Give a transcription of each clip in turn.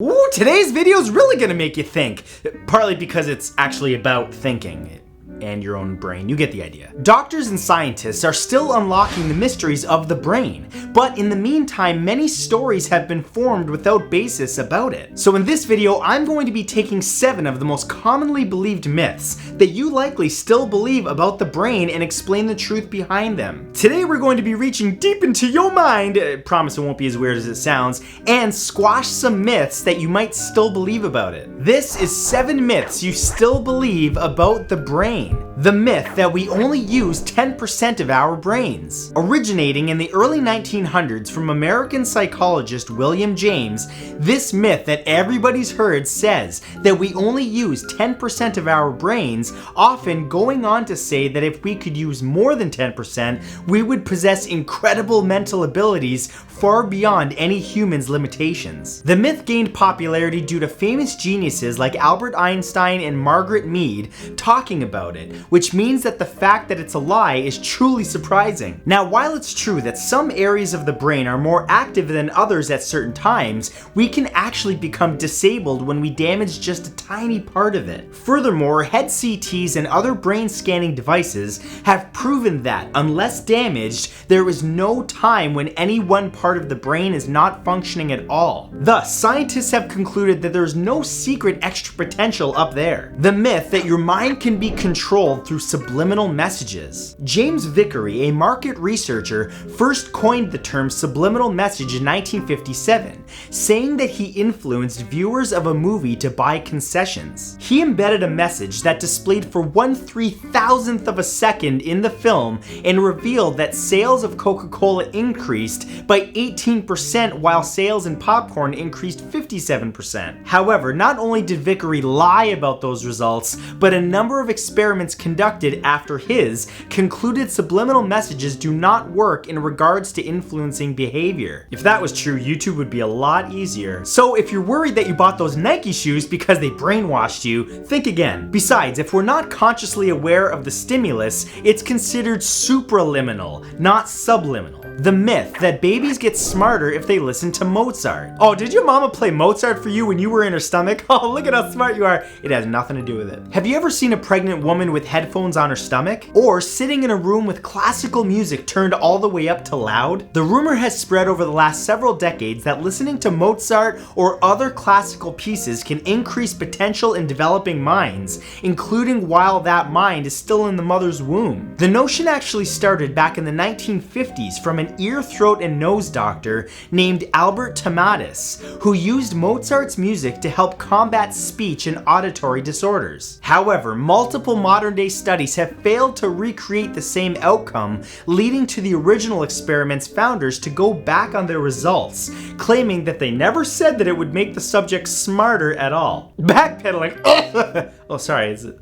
Ooh, today's video is really gonna make you think. Partly because it's actually about thinking. And your own brain, you get the idea. Doctors and scientists are still unlocking the mysteries of the brain, but in the meantime, many stories have been formed without basis about it. So in this video, I'm going to be taking 7 of the most commonly believed myths that you likely still believe about the brain and explain the truth behind them. Today we're going to be reaching deep into your mind, I promise it won't be as weird as it sounds, and squash some myths that you might still believe about it. This is 7 myths you still believe about the brain. The myth that we only use 10% of our brains. Originating in the early 1900s from American psychologist William James, this myth that everybody's heard says that we only use 10% of our brains, often going on to say that if we could use more than 10%, we would possess incredible mental abilities far beyond any human's limitations. The myth gained popularity due to famous geniuses like Albert Einstein and Margaret Mead talking about it, which means that the fact that it's a lie is truly surprising. Now, while it's true that some areas of the brain are more active than others at certain times, we can actually become disabled when we damage just a tiny part of it. Furthermore, head CTs and other brain scanning devices have proven that, unless damaged, there is no time when any one part of the brain is not functioning at all. Thus, scientists have concluded that there is no secret extra potential up there. The myth that your mind can be controlled through subliminal messages. James Vickery, a market researcher, first coined the term subliminal message in 1957, saying that he influenced viewers of a movie to buy concessions. He embedded a message that displayed for 1/3000th of a second in the film and revealed that sales of Coca-Cola increased by 18% while sales in popcorn increased 57%. However, not only did Vickery lie about those results, but a number of experiments conducted after his concluded subliminal messages do not work in regards to influencing behavior. If that was true, YouTube would be a lot easier. So if you're worried that you bought those Nike shoes because they brainwashed you, think again. Besides, if we're not consciously aware of the stimulus, it's considered supraliminal, not subliminal. The myth that babies get smarter if they listen to Mozart. Oh, did your mama play Mozart for you when you were in her stomach? Oh, look at how smart you are. It has nothing to do with it. Have you ever seen a pregnant woman with headphones on her stomach? Or sitting in a room with classical music turned all the way up to loud? The rumor has spread over the last several decades that listening to Mozart or other classical pieces can increase potential in developing minds, including while that mind is still in the mother's womb. The notion actually started back in the 1950s from an ear, throat, and nose doctor named Albert Tomatis, who used Mozart's music to help combat speech and auditory disorders. However, multiple modern-day studies have failed to recreate the same outcome, leading to the original experiment's founders to go back on their results, claiming that they never said that it would make the subject smarter at all. Backpedaling. Oh, sorry, it's a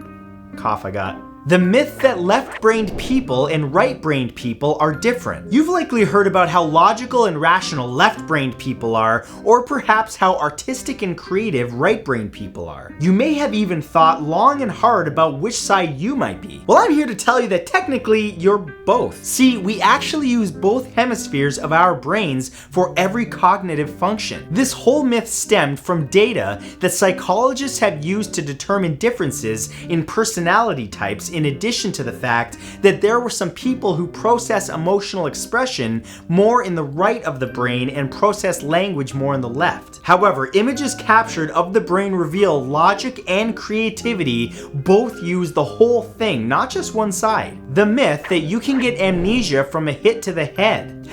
cough I got. The myth that left-brained people and right-brained people are different. You've likely heard about how logical and rational left-brained people are, or perhaps how artistic and creative right-brained people are. You may have even thought long and hard about which side you might be. Well, I'm here to tell you that technically you're both. See, we actually use both hemispheres of our brains for every cognitive function. This whole myth stemmed from data that psychologists have used to determine differences in personality types, in addition to the fact that there were some people who process emotional expression more in the right of the brain and process language more in the left. However, images captured of the brain reveal logic and creativity both use the whole thing, not just one side. The myth that you can get amnesia from a hit to the head.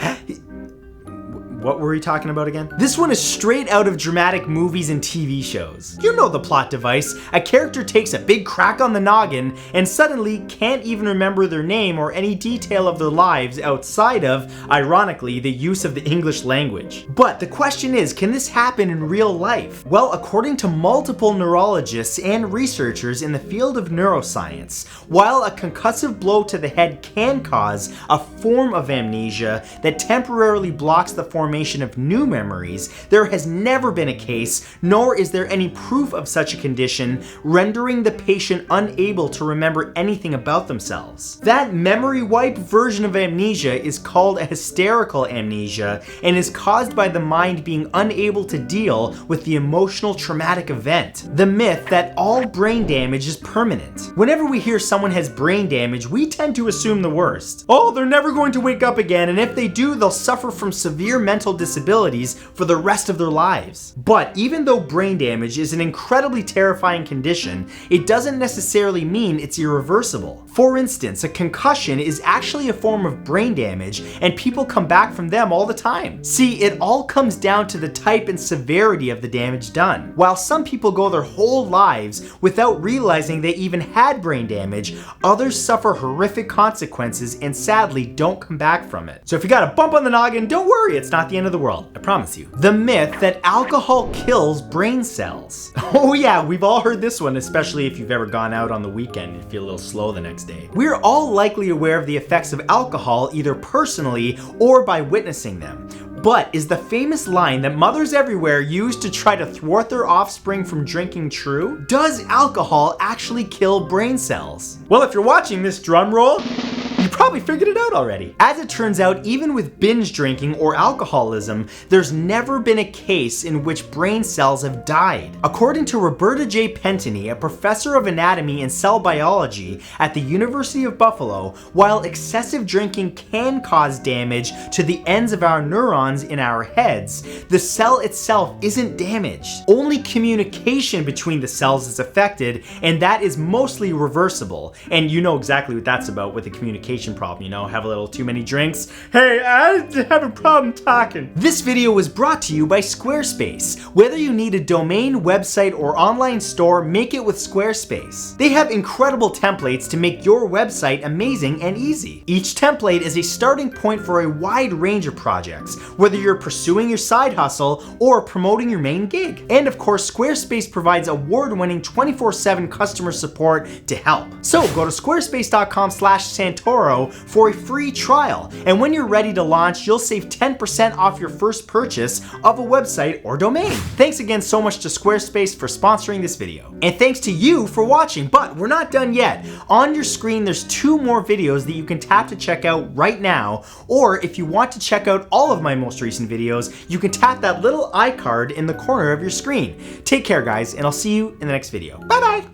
What were we talking about again? This one is straight out of dramatic movies and TV shows. You know the plot device. A character takes a big crack on the noggin and suddenly can't even remember their name or any detail of their lives outside of, ironically, the use of the English language. But the question is, can this happen in real life? Well, according to multiple neurologists and researchers in the field of neuroscience, while a concussive blow to the head can cause a form of amnesia that temporarily blocks the formation formation of new memories, there has never been a case, nor is there any proof of such a condition, rendering the patient unable to remember anything about themselves. That memory-wiped version of amnesia is called a hysterical amnesia and is caused by the mind being unable to deal with the emotional traumatic event. The myth that all brain damage is permanent. Whenever we hear someone has brain damage, we tend to assume the worst. Oh, they're never going to wake up again, and if they do, they'll suffer from severe mental disabilities for the rest of their lives. But even though brain damage is an incredibly terrifying condition, it doesn't necessarily mean it's irreversible. For instance, a concussion is actually a form of brain damage, and people come back from them all the time. See, it all comes down to the type and severity of the damage done. While some people go their whole lives without realizing they even had brain damage, others suffer horrific consequences and sadly don't come back from it. So if you got a bump on the noggin, don't worry, it's not the end of the world, I promise you. The myth that alcohol kills brain cells. Oh yeah, we've all heard this one, especially if you've ever gone out on the weekend and feel a little slow the next day. We're all likely aware of the effects of alcohol either personally or by witnessing them. But is the famous line that mothers everywhere use to try to thwart their offspring from drinking true? Does alcohol actually kill brain cells? Well, if you're watching this, drum roll, you probably figured it out already. As it turns out, even with binge drinking or alcoholism, there's never been a case in which brain cells have died. According to Roberta J. Pentony, a professor of anatomy and cell biology at the University of Buffalo, while excessive drinking can cause damage to the ends of our neurons in our heads, the cell itself isn't damaged. Only communication between the cells is affected, and that is mostly reversible. And you know exactly what that's about with the communication problem, you know, have a little too many drinks. Hey, I have a problem talking. This video was brought to you by Squarespace. Whether you need a domain, website, or online store, make it with Squarespace. They have incredible templates to make your website amazing and easy. Each template is a starting point for a wide range of projects, whether you're pursuing your side hustle or promoting your main gig. And of course, Squarespace provides award-winning 24/7 customer support to help. So go to squarespace.com/Santoro for a free trial, and when you're ready to launch, you'll save 10% off your first purchase of a website or domain. Thanks again so much to Squarespace for sponsoring this video. And thanks to you for watching, but we're not done yet. On your screen, there's 2 more videos that you can tap to check out right now, or if you want to check out all of my most recent videos, you can tap that little iCard in the corner of your screen. Take care, guys, and I'll see you in the next video. Bye-bye!